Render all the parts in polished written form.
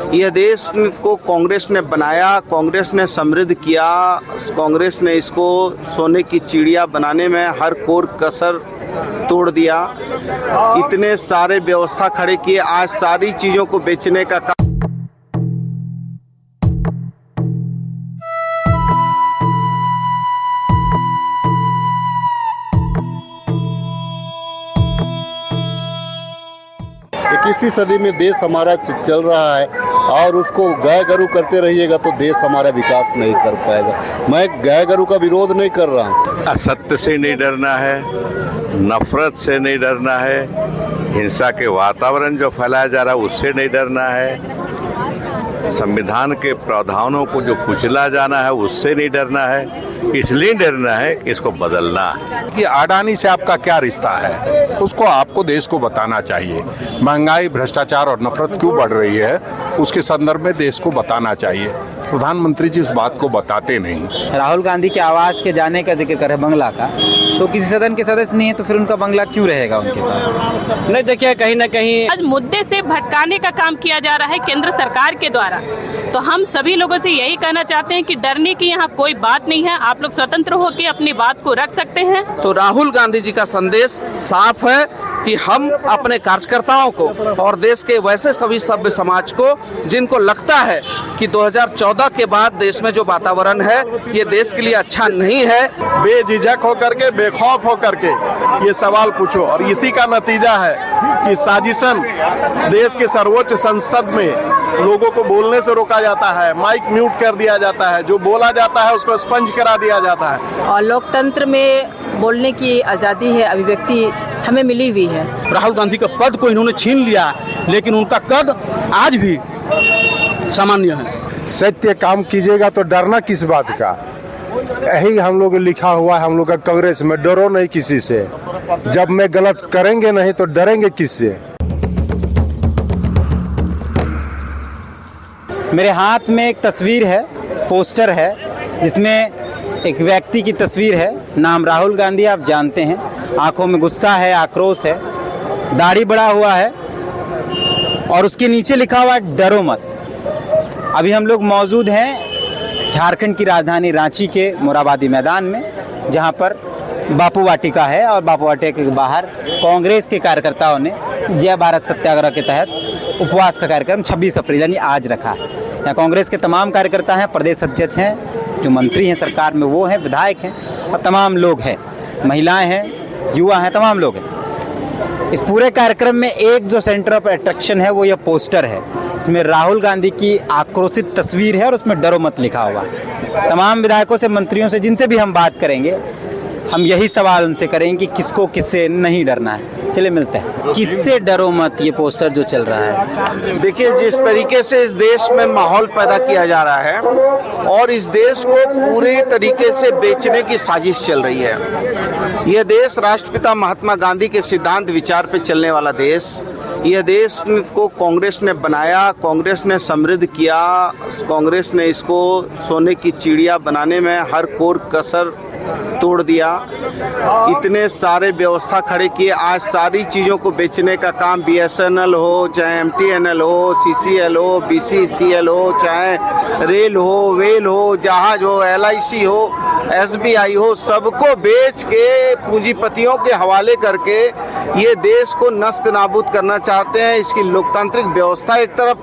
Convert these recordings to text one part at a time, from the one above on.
यह देश को कांग्रेस ने बनाया, कांग्रेस ने समृद्ध किया, कांग्रेस ने इसको सोने की चिड़िया बनाने में हर कोर कसर तोड़ दिया। इतने सारे व्यवस्था खड़े किए, आज सारी चीज़ों को बेचने का काम। इक्कीसवीं सदी में देश हमारा चल रहा है और उसको गाय गरू करते रहिएगा तो देश हमारा विकास नहीं कर पाएगा। मैं गाय गरू का विरोध नहीं कर रहा हूँ। असत्य से नहीं डरना है, नफरत से नहीं डरना है, हिंसा के वातावरण जो फैलाया जा रहा है उससे नहीं डरना है, संविधान के प्रावधानों को जो कुचला जाना है उससे नहीं डरना है। इसलिए डरना है कि इसको बदलना है। कि अडानी से आपका क्या रिश्ता है, उसको आपको देश को बताना चाहिए। महंगाई, भ्रष्टाचार और नफरत क्यों बढ़ रही है उसके संदर्भ में देश को बताना चाहिए। प्रधानमंत्री जी उस बात को बताते नहीं। राहुल गांधी के आवास के जाने का जिक्र करे बंगला का, तो किसी सदन के सदस्य नहीं है तो फिर उनका बंगला क्यों रहेगा उनके पास? नहीं, देखिए कहीं ना कहीं आज मुद्दे से भटकाने का काम किया जा रहा है केंद्र सरकार के द्वारा। तो हम सभी लोगों से यही कहना चाहते हैं कि डरने की यहाँ कोई बात नहीं है। आप लोग स्वतंत्र होकर अपनी बात को रख सकते हैं। तो राहुल गांधी जी का संदेश साफ है कि हम अपने कार्यकर्ताओं को और देश के वैसे सभी सभ्य समाज को जिनको लगता है कि 2014 के बाद देश में जो वातावरण है ये देश के लिए अच्छा नहीं है, बेझिझक होकर के, बेखौफ होकर के ये सवाल पूछो। और इसी का नतीजा है कि साजिशन देश के सर्वोच्च संसद में लोगों को बोलने से रोका जाता है, माइक म्यूट कर दिया जाता है, जो बोला जाता है उसको स्पंज करा दिया जाता है। और लोकतंत्र में बोलने की आज़ादी है, अभिव्यक्ति हमें मिली हुई है। राहुल गांधी का पद को इन्होंने छीन लिया, लेकिन उनका कद आज भी सामान्य है। सत्य काम कीजिएगा तो डरना किस बात का? यही हम लोग लिखा हुआ है हम लोग का कांग्रेस में, डरो नहीं किसी से। जब मैं गलत करेंगे नहीं तो डरेंगे किससे? मेरे हाथ में एक तस्वीर है, पोस्टर है, जिसमें एक व्यक्ति की तस्वीर है। नाम राहुल गांधी, आप जानते हैं। आंखों में गुस्सा है, आक्रोश है, दाढ़ी बड़ा हुआ है और उसके नीचे लिखा हुआ है डरो मत। अभी हम लोग मौजूद हैं झारखंड की राजधानी रांची के मोराबादी मैदान में, जहां पर बापू वाटिका है और बापू वाटिका के बाहर कांग्रेस के कार्यकर्ताओं ने जय भारत सत्याग्रह के तहत उपवास का कार्यक्रम 26 अप्रैल यानी आज रखा है। यहाँ कांग्रेस के तमाम कार्यकर्ता हैं, प्रदेश अध्यक्ष हैं, जो मंत्री हैं सरकार में वो हैं, विधायक हैं और तमाम लोग हैं, महिलाएं हैं, युवा हैं, तमाम लोग हैं। इस पूरे कार्यक्रम में एक जो सेंटर ऑफ अट्रैक्शन है वो यह पोस्टर है। इसमें राहुल गांधी की आक्रोशित तस्वीर है और उसमें डरो मत लिखा हुआ। तमाम विधायकों से, मंत्रियों से, जिनसे भी हम बात करेंगे, हम यही सवाल उनसे करेंगे कि किसको किससे नहीं डरना है। चलिए मिलते हैं। किससे डरो मत, ये पोस्टर जो चल रहा है। देखिए, जिस तरीके से इस देश में माहौल पैदा किया जा रहा है और इस देश को पूरे तरीके से बेचने की साजिश चल रही है। यह देश राष्ट्रपिता महात्मा गांधी के सिद्धांत विचार पे चलने वाला देश, यह देश को कांग्रेस ने बनाया, कांग्रेस ने समृद्ध किया, कांग्रेस ने इसको सोने की चिड़िया बनाने में हर कोर कसर तोड़ दिया। इतने सारे व्यवस्था खड़े किए, आज सारी चीज़ों को बेचने का काम, BSNL हो, चाहे MTNL हो, CCL हो, BCCL हो, चाहे रेल हो, वेल हो, जहाज हो, LIC हो, SBI हो, सबको बेच के पूंजीपतियों के हवाले करके ये देश को नस्त नाबूद करना चाहते हैं। इसकी लोकतांत्रिक व्यवस्था एक तरफ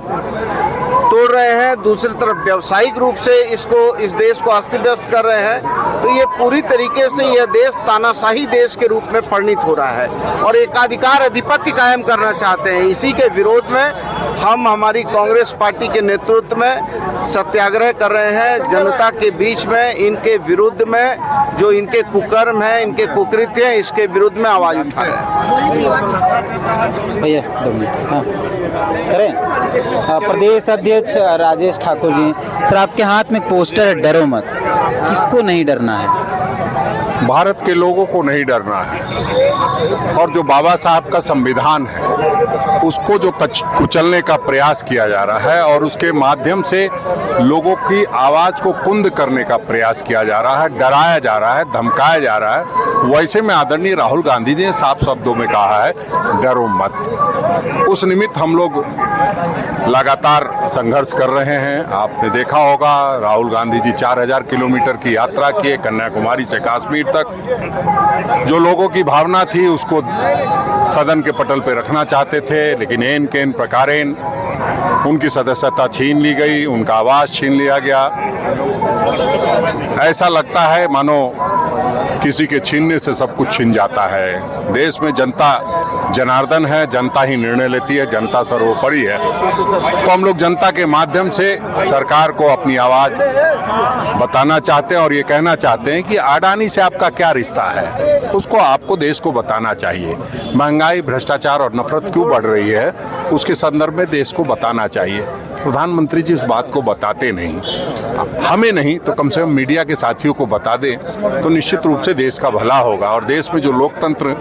तोड़ रहे हैं, दूसरी तरफ व्यावसायिक रूप से इस देश को अस्त व्यस्त कर रहे हैं। तो ये पूरी तरीके से यह देश तानाशाही देश के रूप में परिणित हो रहा है और एकाधिकार अधिपत्य कायम करना चाहते हैं। इसी के विरोध में हम हमारी कांग्रेस पार्टी के नेतृत्व में सत्याग्रह कर रहे हैं। जनता के बीच में इनके विरुद्ध में जो इनके कुकर्म है, इनके कुकृत्य हैं, इसके विरुद्ध में आवाज उठा रहे हैं। भैया करें। प्रदेश अध्यक्ष राजेश ठाकुर जी, सर आपके हाथ में पोस्टर है डरो मत, किसको नहीं डरना है? भारत के लोगों को नहीं डरना है और जो बाबा साहब का संविधान है उसको जो कुचलने का प्रयास किया जा रहा है और उसके माध्यम से लोगों की आवाज़ को कुंद करने का प्रयास किया जा रहा है, डराया जा रहा है, धमकाया जा रहा है, वैसे में आदरणीय राहुल गांधी जी ने साफ शब्दों में कहा है डरो मत। उस निमित्त हम लोग लगातार संघर्ष कर रहे हैं। आपने देखा होगा राहुल गांधी जी 4000 किलोमीटर की यात्रा किए कन्याकुमारी से कश्मीर तक। जो लोगों की भावना थी उसको सदन के पटल पे रखना चाहते थे, लेकिन एन केन प्रकारेण उनकी सदस्यता छीन ली गई, उनका आवाज छीन लिया गया। ऐसा लगता है मानो किसी के छीनने से सब कुछ छीन जाता है। देश में जनता जनार्दन है, जनता ही निर्णय लेती है, जनता सर्वोपरि है। तो हम लोग जनता के माध्यम से सरकार को अपनी आवाज बताना चाहते हैं और ये कहना चाहते हैं कि अडानी से आपका क्या रिश्ता है, उसको आपको देश को बताना चाहिए। महंगाई, भ्रष्टाचार और नफरत क्यों बढ़ रही है उसके संदर्भ में देश को बताना चाहिए। प्रधानमंत्री जी इस बात को बताते नहीं, हमें नहीं तो कम से कम मीडिया के साथियों को बता दें तो निश्चित रूप से देश का भला होगा और देश में जो लोकतंत्र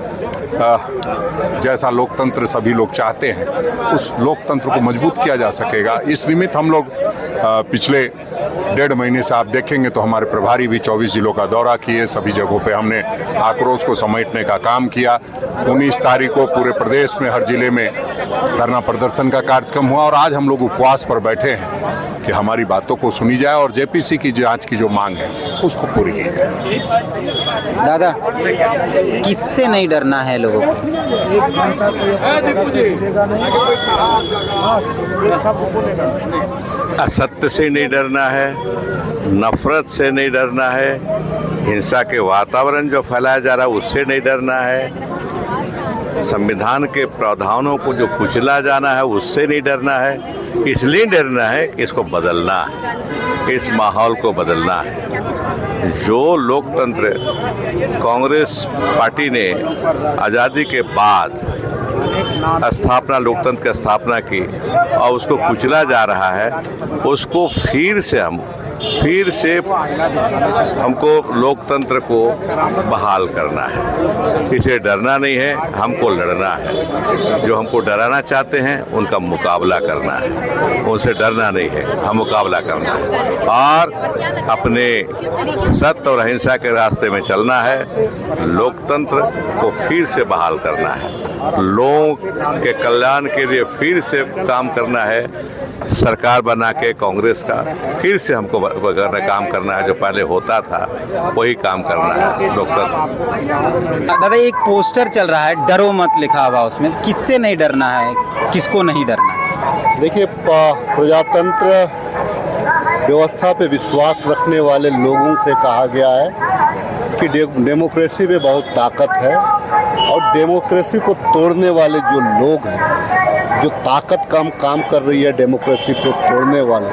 जैसा लोकतंत्र सभी लोग चाहते हैं उस लोकतंत्र को मजबूत किया जा सकेगा। इस निमित्त हम लोग पिछले 1.5 महीने से आप देखेंगे तो हमारे प्रभारी भी 24 जिलों का दौरा किए, सभी जगहों पे हमने आक्रोश को समेटने का काम किया। 19 तारीख को पूरे प्रदेश में हर जिले में धरना प्रदर्शन का कार्यक्रम हुआ और आज हम लोग उपवास पर बैठे हैं कि हमारी बातों को सुनी जाए और जेपीसी की जांच की जो मांग है उसको पूरी की जाए। दादा, किससे नहीं डरना है लोगों को? असत्य से नहीं डरना है, नफरत से नहीं डरना है, हिंसा के वातावरण जो फैलाया जा रहा है उससे नहीं डरना है, संविधान के प्रावधानों को जो कुचला जाना है उससे नहीं डरना है। इसलिए डरना है कि इसको बदलना है, इस माहौल को बदलना है। जो लोकतंत्र कांग्रेस पार्टी ने आज़ादी के बाद स्थापना, लोकतंत्र की स्थापना की और उसको कुचला जा रहा है, उसको फिर से हमको लोकतंत्र को बहाल करना है। इसे डरना नहीं है, हमको लड़ना है। जो हमको डराना चाहते हैं उनका मुकाबला करना है, उनसे डरना नहीं है, हम मुकाबला करना है और अपने सत्य और अहिंसा के रास्ते में चलना है। लोकतंत्र को फिर से बहाल करना है, लोगों के कल्याण के लिए फिर से काम करना है। सरकार बना के कांग्रेस का फिर से हमको काम करना है, जो पहले होता था वही काम करना है लोकतंत्र। दादा, एक पोस्टर चल रहा है डरो मत लिखा हुआ, उसमें किससे नहीं डरना है, किसको नहीं डरना है? देखिए, प्रजातंत्र व्यवस्था पे विश्वास रखने वाले लोगों से कहा गया है कि डेमोक्रेसी में बहुत ताकत है और डेमोक्रेसी को तोड़ने वाले जो लोग हैं, जो ताकत काम कर रही है डेमोक्रेसी को तोड़ने वाले,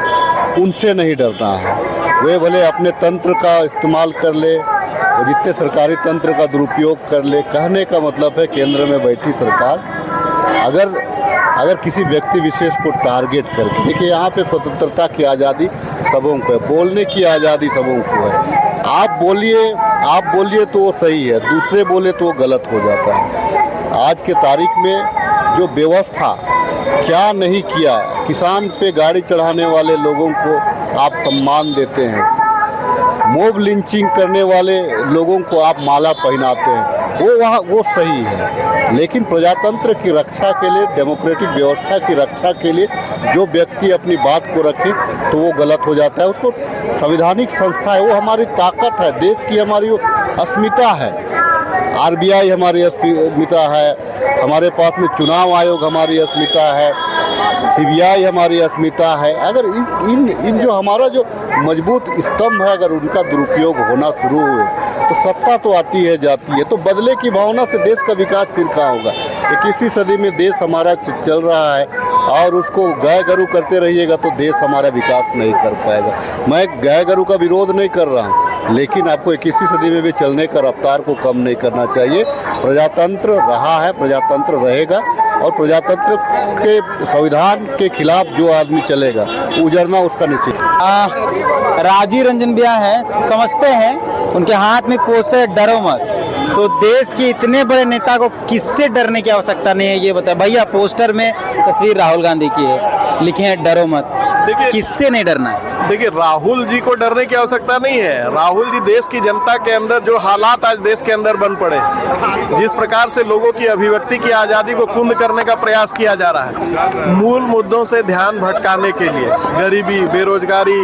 उनसे नहीं डरना है। वे भले अपने तंत्र का इस्तेमाल कर ले, जितने सरकारी तंत्र का दुरुपयोग कर ले। कहने का मतलब है केंद्र में बैठी सरकार अगर किसी व्यक्ति विशेष को टारगेट करके, देखिए यहाँ पे स्वतंत्रता की आज़ादी सबों को है, बोलने की आज़ादी सबों को है। आप बोलिए तो वो सही है, दूसरे बोले तो वो गलत हो जाता है। आज के तारीख में जो व्यवस्था क्या नहीं किया, किसान पे गाड़ी चढ़ाने वाले लोगों को आप सम्मान देते हैं, मोब लिंचिंग करने वाले लोगों को आप माला पहनाते हैं, वो सही है। लेकिन प्रजातंत्र की रक्षा के लिए, डेमोक्रेटिक व्यवस्था की रक्षा के लिए जो व्यक्ति अपनी बात को रखे तो वो गलत हो जाता है। उसको संवैधानिक संस्था है, वो हमारी ताकत है, देश की हमारी वो अस्मिता है। आरबीआई हमारी अस्मिता है, हमारे पास में चुनाव आयोग हमारी अस्मिता है, सीबीआई हमारी अस्मिता है। अगर इन जो हमारा जो मजबूत स्तंभ है, अगर उनका दुरुपयोग होना शुरू हुए तो सत्ता तो आती है जाती है, तो बदले की भावना से देश का विकास फिर कहाँ होगा। 21वीं सदी में देश हमारा चल रहा है और उसको गाय गरू करते रहिएगा तो देश हमारा विकास नहीं कर पाएगा। मैं गाय गरू का विरोध नहीं कर रहा हूँ, लेकिन आपको 21वीं सदी में भी चलने का रफ्तार को कम नहीं करना चाहिए। प्रजातंत्र रहा है, प्रजातंत्र रहेगा, और प्रजातंत्र के संविधान के खिलाफ जो आदमी चलेगा उजड़ना उसका निश्चित। राजीव रंजन भैया हैं, समझते हैं उनके हाथ में एक पोस्टर है डरो मत। तो देश के इतने बड़े नेता को किससे डरने की आवश्यकता नहीं है, ये बताए भैया। पोस्टर में तस्वीर राहुल गांधी की है, लिखे हैं डरो मत। किससे नहीं डरना है? देखिए, राहुल जी को डरने की आवश्यकता नहीं है। राहुल जी देश की जनता के अंदर जो हालात आज देश के अंदर बन पड़े, जिस प्रकार से लोगों की अभिव्यक्ति की आज़ादी को कुंद करने का प्रयास किया जा रहा है, मूल मुद्दों से ध्यान भटकाने के लिए, गरीबी, बेरोजगारी,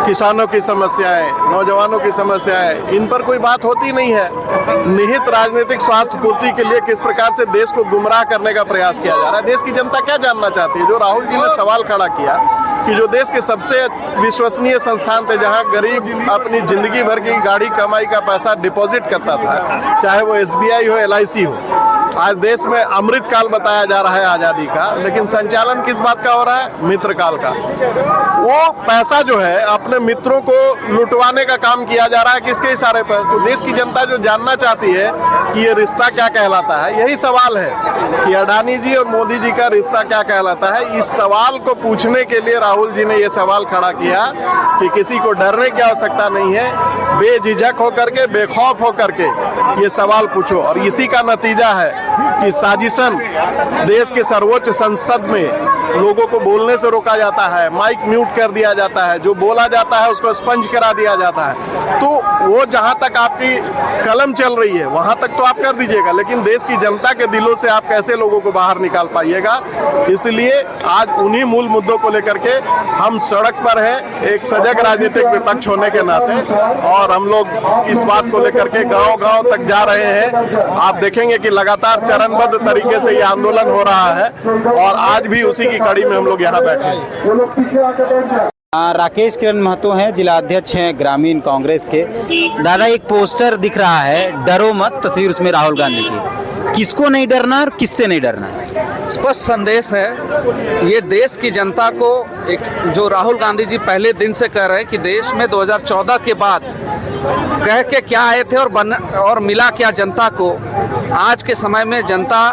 किसानों की समस्याएं, नौजवानों की समस्याएं, इन पर कोई बात होती नहीं है। निहित राजनीतिक स्वार्थ पूर्ति के लिए किस प्रकार से देश को गुमराह करने का प्रयास किया जा रहा है। देश की जनता क्या जानना चाहती है? जो राहुल जी ने सवाल खड़ा किया कि जो देश के सबसे विश्वसनीय संस्थान थे, जहां गरीब अपनी जिंदगी भर की गाड़ी कमाई का पैसा डिपॉजिट करता था, चाहे वो SBI हो, LIC हो, आज देश में अमृत काल बताया जा रहा है आज़ादी का, लेकिन संचालन किस बात का हो रहा है? मित्र काल का। वो पैसा जो है अपने मित्रों को लुटवाने का काम किया जा रहा है। किसके इशारे पर? तो देश की जनता जो जानना चाहती है कि ये रिश्ता क्या कहलाता है, यही सवाल है कि अडानी जी और मोदी जी का रिश्ता क्या कहलाता है। इस सवाल को पूछने के लिए राहुल जी ने ये सवाल खड़ा किया कि किसी को डरने की आवश्यकता नहीं है, बेझिझक होकर के, बेखौफ होकर के ये सवाल पूछो। और इसी का नतीजा है कि साजिशन देश के सर्वोच्च संसद में लोगों को बोलने से रोका जाता है, माइक म्यूट कर दिया जाता है, जो बोला जाता है उसको स्पंज करा दिया जाता है। तो वो जहां तक आपकी कलम चल रही है वहां तक तो आप कर दीजिएगा, लेकिन देश की जनता के दिलों से आप कैसे लोगों को बाहर निकाल पाइएगा? इसलिए आज उन्हीं मूल मुद्दों को लेकर के हम सड़क पर हैं, एक सजग राजनीतिक विपक्ष होने के नाते, और हम लोग इस बात को लेकर के गांव-गांव तक जा रहे हैं। आप देखेंगे कि लगातार चरणबद्ध तरीके से ये आंदोलन हो रहा है, और आज भी उसी की कड़ी में हम लोग यहाँ बैठे हैं। राकेश किरण महतो हैं, जिला अध्यक्ष हैं ग्रामीण कांग्रेस के। दादा, एक पोस्टर दिख रहा है डरो मत, तस्वीर उसमें राहुल गांधी की। किसको नहीं डरना और किससे नहीं डरना है? स्पष्ट संदेश है ये देश की जनता को। एक जो राहुल गांधी जी पहले दिन से कह रहे हैं कि देश में 2014 के बाद कह के क्या आए थे और मिला क्या जनता को। आज के समय में जनता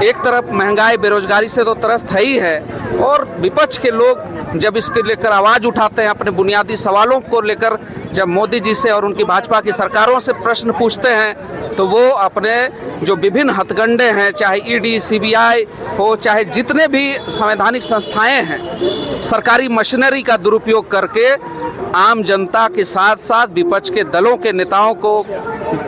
एक तरफ महंगाई, बेरोजगारी से तो त्रस्त है ही है, और विपक्ष के लोग जब इसके लेकर आवाज़ उठाते हैं, अपने बुनियादी सवालों को लेकर जब मोदी जी से और उनकी भाजपा की सरकारों से प्रश्न पूछते हैं, तो वो अपने जो विभिन्न हथकंडे हैं, चाहे ED, CBI हो, चाहे जितने भी संवैधानिक संस्थाएं हैं, सरकारी मशीनरी का दुरुपयोग करके आम जनता के साथ साथ विपक्ष के दलों के नेताओं को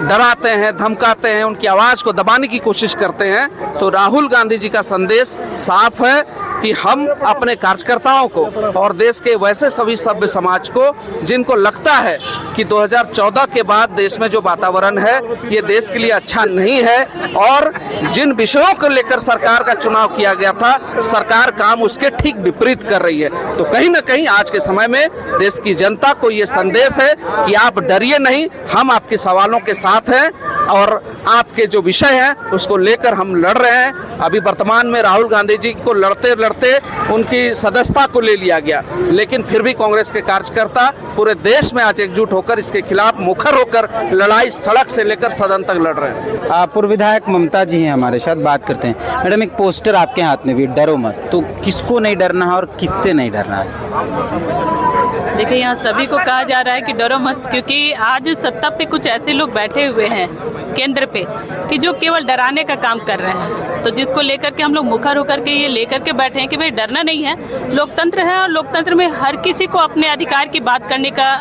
डराते हैं, धमकाते हैं, उनकी आवाज़ को दबाने की कोशिश करते हैं। तो राहुल गांधी जी का संदेश साफ है कि हम अपने कार्यकर्ताओं को और देश के वैसे सभी सभ्य समाज को जिनको लगता है कि 2014 के बाद देश में जो वातावरण है ये देश के लिए अच्छा नहीं है, और जिन विषयों को लेकर सरकार का चुनाव किया गया था, सरकार काम उसके ठीक विपरीत कर रही है। तो कहीं ना कहीं आज के समय में देश की जनता को ये संदेश है कि आप डरिए नहीं, हम आपके सवालों के साथ हैं, और आपके जो विषय हैं उसको लेकर हम लड़ रहे हैं। अभी वर्तमान में राहुल गांधी जी को लड़ते लड़ते उनकी सदस्यता को ले लिया गया, लेकिन फिर भी कांग्रेस के कार्यकर्ता पूरे देश में आज एकजुट होकर इसके खिलाफ मुखर होकर लड़ाई सड़क से लेकर सदन तक लड़ रहे हैं। पूर्व विधायक ममता जी हैं हमारे साथ, बात करते हैं। मैडम, एक पोस्टर आपके हाथ में भी, डरो मत, तो किसको नहीं डरना है और किससे नहीं डरना है? देखिए, यहाँ सभी को कहा जा रहा है कि डरो मत, क्योंकि आज सत्ता पे कुछ ऐसे लोग बैठे हुए हैं केंद्र पे कि जो केवल डराने का काम कर रहे हैं। तो जिसको लेकर के हम लोग मुखर होकर के ये लेकर के बैठे हैं कि भाई डरना नहीं है, लोकतंत्र है, और लोकतंत्र में हर किसी को अपने अधिकार की बात करने का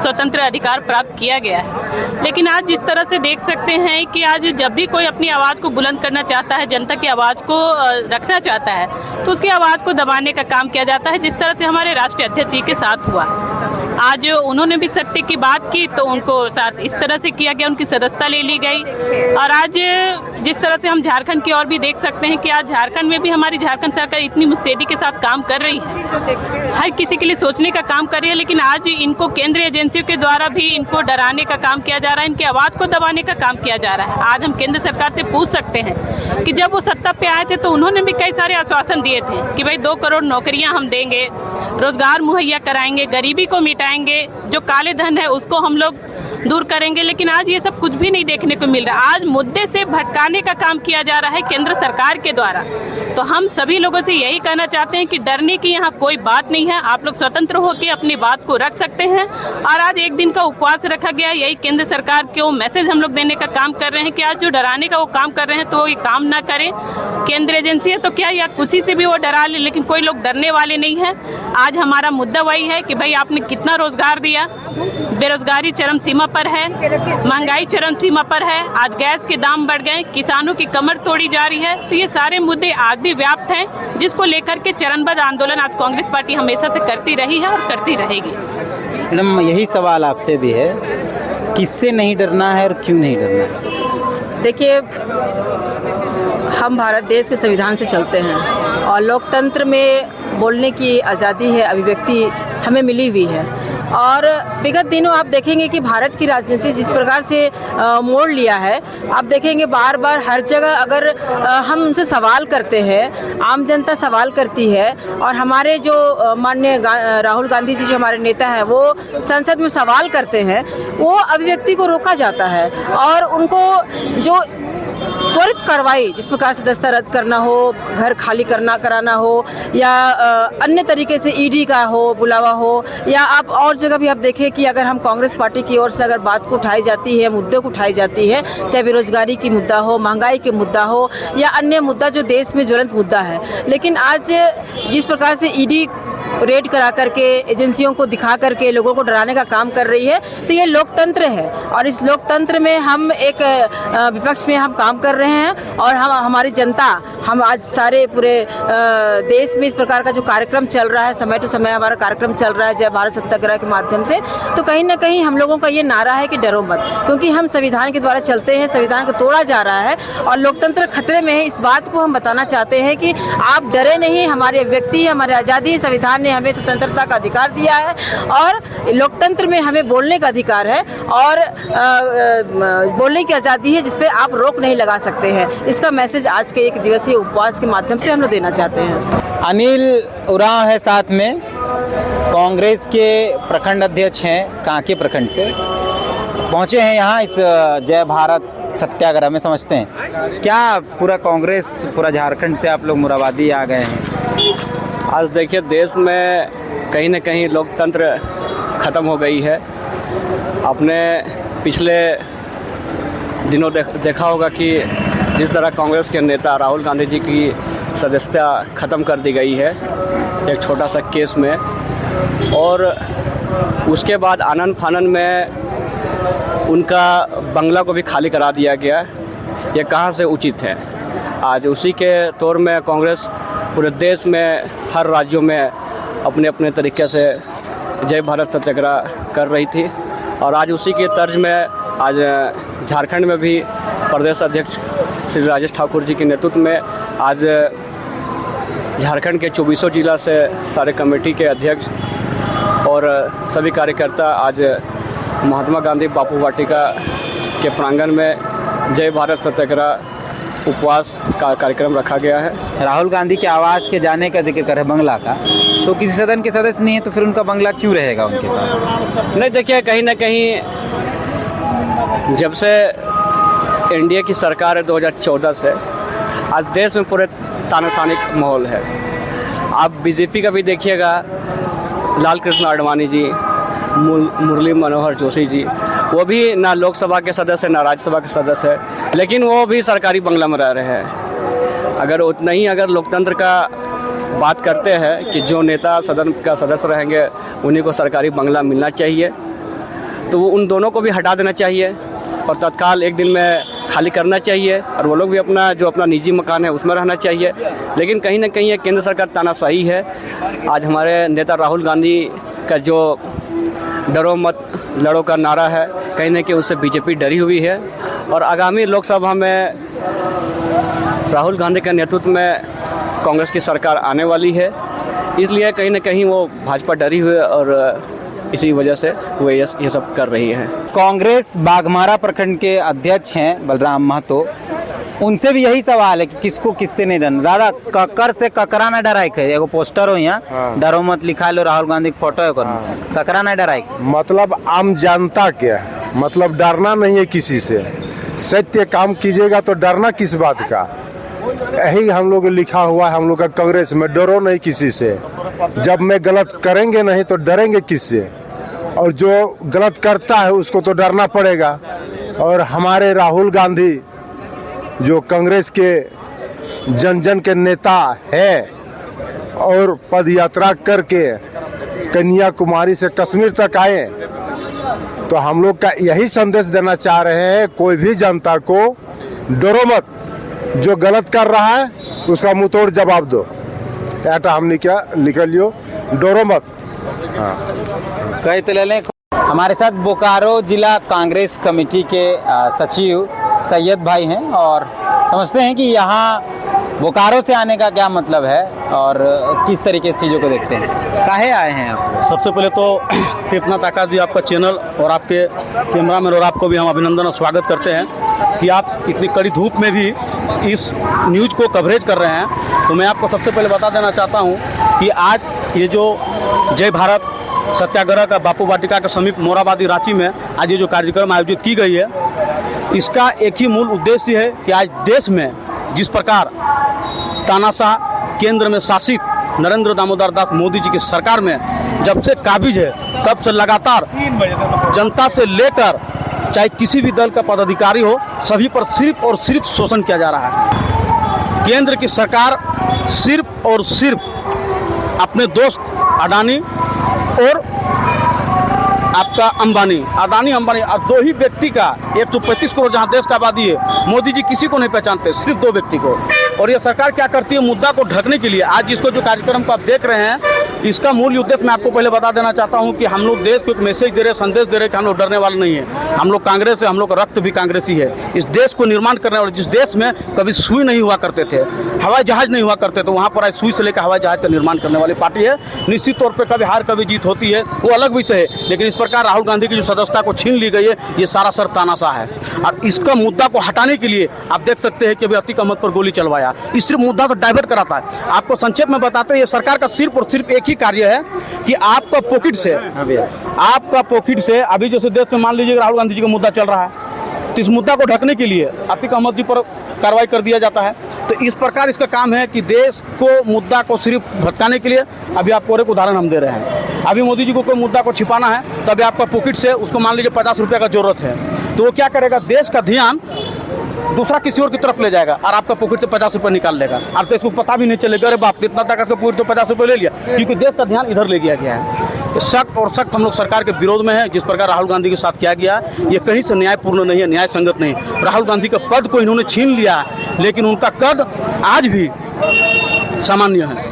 स्वतंत्र अधिकार प्राप्त किया गया है। लेकिन आज जिस तरह से देख सकते हैं कि आज जब भी कोई अपनी आवाज़ को बुलंद करना चाहता है, जनता की आवाज़ को रखना चाहता है, तो उसकी आवाज़ को दबाने का काम किया जाता है, जिस तरह से हमारे राष्ट्रीय अध्यक्ष जी के साथ हुआ। आज उन्होंने भी सत्य की बात की तो उनको साथ इस तरह से किया गया, उनकी सदस्यता ले ली गई, और आज जिस तरह से हम झारखंड की ओर भी देख सकते हैं कि आज झारखंड में भी हमारी झारखंड सरकार इतनी मुस्तैदी के साथ काम कर रही है, हर किसी के लिए सोचने का काम कर रही है, लेकिन आज इनको केंद्रीय एजेंसियों के द्वारा भी इनको डराने का काम किया जा रहा है, इनकी आवाज़ को दबाने का काम किया जा रहा है। आज हम केंद्र सरकार से पूछ सकते हैं कि जब वो सत्ता पे आए थे तो उन्होंने भी कई सारे आश्वासन दिए थे कि भाई 2 करोड़ नौकरियां हम देंगे, रोजगार मुहैया कराएंगे, गरीबी को मिटाएंगे, जो काले धन है उसको हम लोग दूर करेंगे, लेकिन आज ये सब कुछ भी नहीं देखने को मिल रहा। आज मुद्दे से भटकाने का काम किया जा रहा है केंद्र सरकार के द्वारा। तो हम सभी लोगों से यही कहना चाहते हैं कि डरने की यहाँ कोई बात नहीं है, आप लोग स्वतंत्र होकर अपनी बात को रख सकते हैं। और आज एक दिन का उपवास रखा गया, यही केंद्र सरकार को मैसेज हम लोग देने का काम कर रहे हैं कि आज जो डराने का वो काम कर रहे हैं तो ये काम ना करें। केंद्र एजेंसी है तो क्या या किसी से भी वो डरा ले, लेकिन कोई लोग डरने वाले नहीं है। आज हमारा मुद्दा वही है कि भाई आपने कितना रोजगार दिया, बेरोजगारी चरम सीमा पर है, महंगाई चरम सीमा पर है, आज गैस के दाम बढ़ गए, किसानों की कमर तोड़ी जा रही है। तो ये सारे मुद्दे आज भी व्याप्त हैं, जिसको लेकर के चरणबद्ध आंदोलन आज कांग्रेस पार्टी हमेशा से करती रही है और करती रहेगी। मैडम, यही सवाल आपसे भी है, किससे नहीं डरना है और क्यों नहीं डरना है? देखिए, हम भारत देश के संविधान से चलते हैं और लोकतंत्र में बोलने की आज़ादी है, अभिव्यक्ति हमें मिली हुई है। और विगत दिनों आप देखेंगे कि भारत की राजनीति जिस प्रकार से मोड़ लिया है, आप देखेंगे बार बार हर जगह अगर हम उनसे सवाल करते हैं, आम जनता सवाल करती है और हमारे जो माननीय राहुल गांधी जी जो हमारे नेता हैं वो संसद में सवाल करते हैं, वो अभिव्यक्ति को रोका जाता है और उनको जो त्वरित कार्रवाई जिस प्रकार से दस्ता रद्द करना हो, घर खाली कराना हो या अन्य तरीके से ईडी का हो बुलावा हो, या आप और जगह भी आप देखें कि अगर हम कांग्रेस पार्टी की ओर से अगर बात को उठाई जाती है, मुद्दे को उठाई जाती है, चाहे बेरोजगारी की मुद्दा हो, महंगाई के मुद्दा हो या अन्य मुद्दा जो देश में ज्वलंत मुद्दा है, लेकिन आज जिस प्रकार से ईडी रेड करा करके एजेंसियों को दिखा करके लोगों को डराने का काम कर रही है, तो ये लोकतंत्र है और इस लोकतंत्र में हम एक विपक्ष में हम काम कर रहे हैं और हमारी जनता, हम आज सारे पूरे देश में इस प्रकार का जो कार्यक्रम चल रहा है, समय टू समय हमारा कार्यक्रम चल रहा है जय भारत सत्याग्रह के माध्यम से, तो कहीं ना कहीं हम लोगों का ये नारा है कि डरो मत, क्योंकि हम संविधान के द्वारा चलते हैं, संविधान को तोड़ा जा रहा है और लोकतंत्र खतरे में है। इस बात को हम बताना चाहते हैं कि आप डरे नहीं, हमारी व्यक्ति, हमारी आज़ादी, संविधान ने हमें स्वतंत्रता का अधिकार दिया है और लोकतंत्र में हमें बोलने का अधिकार है और बोलने की आज़ादी है जिसपे आप रोक नहीं लगा सकते हैं। इसका मैसेज आज के 1 दिवसीय उपवास के माध्यम से हम लोग देना चाहते हैं। अनिल उरांव है साथ में, कांग्रेस के प्रखंड अध्यक्ष हैं, कांके प्रखंड से पहुंचे हैं यहाँ इस जय भारत सत्याग्रह में। समझते हैं क्या पूरा कांग्रेस, पूरा झारखंड से आप लोग मुराबादी आ गए हैं? आज देखिए, देश में कहीं न कहीं लोकतंत्र ख़त्म हो गई है। आपने पिछले दिनों देखा होगा कि जिस तरह कांग्रेस के नेता राहुल गांधी जी की सदस्यता ख़त्म कर दी गई है एक छोटा सा केस में, और उसके बाद आनन फानन में उनका बंगला को भी खाली करा दिया गया। ये कहाँ से उचित है? आज उसी के तौर में कांग्रेस पूरे देश में हर राज्यों में अपने अपने तरीके से जय भारत सत्याग्रह कर रही थी और आज उसी के तर्ज में आज झारखंड में भी प्रदेश अध्यक्ष श्री राजेश ठाकुर जी के नेतृत्व में आज झारखंड के 24 जिला से सारे कमेटी के अध्यक्ष और सभी कार्यकर्ता आज महात्मा गांधी बापू वाटिका के प्रांगण में जय भारत सत्याग्रह उपवास का कार्यक्रम रखा गया है। राहुल गांधी के आवास के जाने का जिक्र कर बंगला का, तो किसी सदन के सदस्य नहीं है तो फिर उनका बंगला क्यों रहेगा उनके पास? नहीं, देखिए, कहीं ना कहीं जब से एनडीए की सरकार है 2014 से, आज देश में पूरे तानाशानी माहौल है। आप बीजेपी का भी देखिएगा, लाल कृष्ण आडवाणी जी, मुरली मनोहर जोशी जी, वो भी ना लोकसभा के सदस्य ना राज्यसभा के सदस्य है, लेकिन वो भी सरकारी बंगला में रह रहे हैं। अगर उतना ही अगर लोकतंत्र का बात करते हैं कि जो नेता सदन का सदस्य रहेंगे उन्हीं को सरकारी बंगला मिलना चाहिए, तो उन दोनों को भी हटा देना चाहिए और तत्काल एक दिन में खाली करना चाहिए और वो लोग भी अपना निजी मकान है उसमें रहना चाहिए। लेकिन कहीं ना कहीं ये केंद्र सरकार तानाशाही है। आज हमारे नेता राहुल गांधी का जो डरो मत लड़ो का नारा है, कहीं ना कहीं उससे बीजेपी डरी हुई है और आगामी लोकसभा में राहुल गांधी के नेतृत्व में कांग्रेस की सरकार आने वाली है, इसलिए कहीं ना कहीं वो भाजपा डरी हुई और इसी वजह से वो ये सब कर रही है। कांग्रेस बाघमारा प्रखंड के अध्यक्ष हैं बलराम महतो, उनसे भी यही सवाल है कि किसको किससे नहीं डरना, ज्यादा ककर से ककरा ना डराई है। एगो पोस्टर हो यहाँ, डरो मत लिखा लो, राहुल गांधी की फोटो है, ककरा ना डराई। मतलब आम जनता के मतलब डरना नहीं है किसी से, सत्य काम कीजिएगा तो डरना किस बात का। यही हम लोग लिखा हुआ है हम लोग का कांग्रेस में, डरो नहीं किसी से। जब मैं गलत करेंगे नहीं तो डरेंगे किससे, और जो गलत करता है उसको तो डरना पड़ेगा। और हमारे राहुल गांधी जो कांग्रेस के जन जन के नेता है और पद यात्रा करके कन्याकुमारी से कश्मीर तक आए, तो हम लोग का यही संदेश देना चाह रहे हैं, कोई भी जनता को डरो मत, जो गलत कर रहा है उसका मुंह तोड़ जवाब दो। ऐसा हमने क्या निकल लियो, डरो मत। कई तो ले लें। हमारे साथ बोकारो जिला कांग्रेस कमेटी के सचिव सैयद भाई हैं और समझते हैं कि यहाँ बोकारो से आने का क्या मतलब है और किस तरीके से चीज़ों को देखते हैं। काहे आए हैं आप? सबसे पहले तो कृपना ताका जी, आपका चैनल और आपके कैमरामैन और आपको भी हम अभिनंदन और स्वागत करते हैं कि आप इतनी कड़ी धूप में भी इस न्यूज़ को कवरेज कर रहे हैं। तो मैं आपको सबसे पहले बता देना चाहता हूँ कि आज ये जो जय भारत सत्याग्रह का बापू वाटिका के समीप मोराबादी रांची में आज ये जो कार्यक्रम आयोजित की गई है, इसका एक ही मूल उद्देश्य है कि आज देश में जिस प्रकार तानाशाह केंद्र में शासित नरेंद्र दामोदर दास मोदी जी की सरकार में जब से काबिज है, तब से लगातार जनता से लेकर चाहे किसी भी दल का पदाधिकारी हो, सभी पर सिर्फ और सिर्फ शोषण किया जा रहा है। केंद्र की सरकार सिर्फ और सिर्फ अपने दोस्त अडानी और आपका अडानी अंबानी और दो ही व्यक्ति का 135 करोड़ जहां देश का आबादी है, मोदी जी किसी को नहीं पहचानते, सिर्फ दो व्यक्ति को। और ये सरकार क्या करती है, मुद्दा को ढकने के लिए आज इसको जो कार्यक्रम को आप देख रहे हैं, इसका मूल उद्देश्य मैं आपको पहले बता देना चाहता हूं कि हम लोग देश को एक मैसेज दे रहे, संदेश दे रहे कि हम लोग डरने वाले नहीं है। हम लोग कांग्रेस है, हम लोग का रक्त भी कांग्रेसी है। इस देश को निर्माण करने वाले, जिस देश में कभी सुई नहीं हुआ करते थे, हवाई जहाज नहीं हुआ करते थे, वहाँ पर आज सुई से लेकर हवाई जहाज का निर्माण करने वाली पार्टी है। निश्चित तौर पर कभी हार कभी जीत होती है, वो अलग विषय है, लेकिन इस प्रकार राहुल गांधी की जो सदस्यता को छीन ली गई है, ये सारा सर तानाशाह है। और इसका मुद्दा को हटाने के लिए आप देख सकते हैं कि अभी अतीक अहमद पर गोली चलवाया, इस सिर्फ मुद्दा से डाइवर्ट कराता है। आपको संक्षेप में बताते हैं, ये सरकार का सिर्फ और सिर्फ एक ही कार्य है कि आपका पॉकेट से अभी जैसे देश में मान लीजिए राहुल गांधी जी का मुद्दा चल रहा है, तो इस मुद्दा को ढकने के लिए अतीक अहमद जी पर कार्रवाई कर दिया जाता है। तो इस प्रकार इसका काम है कि देश को मुद्दा को सिर्फ भटकाने के लिए। अभी आपको और एक उदाहरण हम दे रहे हैं, अभी मोदी जी को कोई मुद्दा को छिपाना है, तो अभी आपका पॉकेट से उसको मान लीजिए 50 रुपये का जरूरत है, तो वो क्या करेगा, देश का ध्यान दूसरा किसी और की तरफ ले जाएगा और आपका पॉकेट से 50 रुपये निकाल लेगा। अब तो इसको पता भी नहीं चलेगा, अरे बाप इतना तक का पॉकेट तो 50 रुपये ले लिया, क्योंकि देश का ध्यान इधर ले गया है। सख्त और सख्त हम लोग सरकार के विरोध में है। जिस प्रकार राहुल गांधी के साथ किया गया, ये कहीं से न्यायपूर्ण नहीं है, न्याय संगत नहीं। राहुल गांधी का पद को इन्होंने छीन लिया, लेकिन उनका कद आज भी सामान्य है।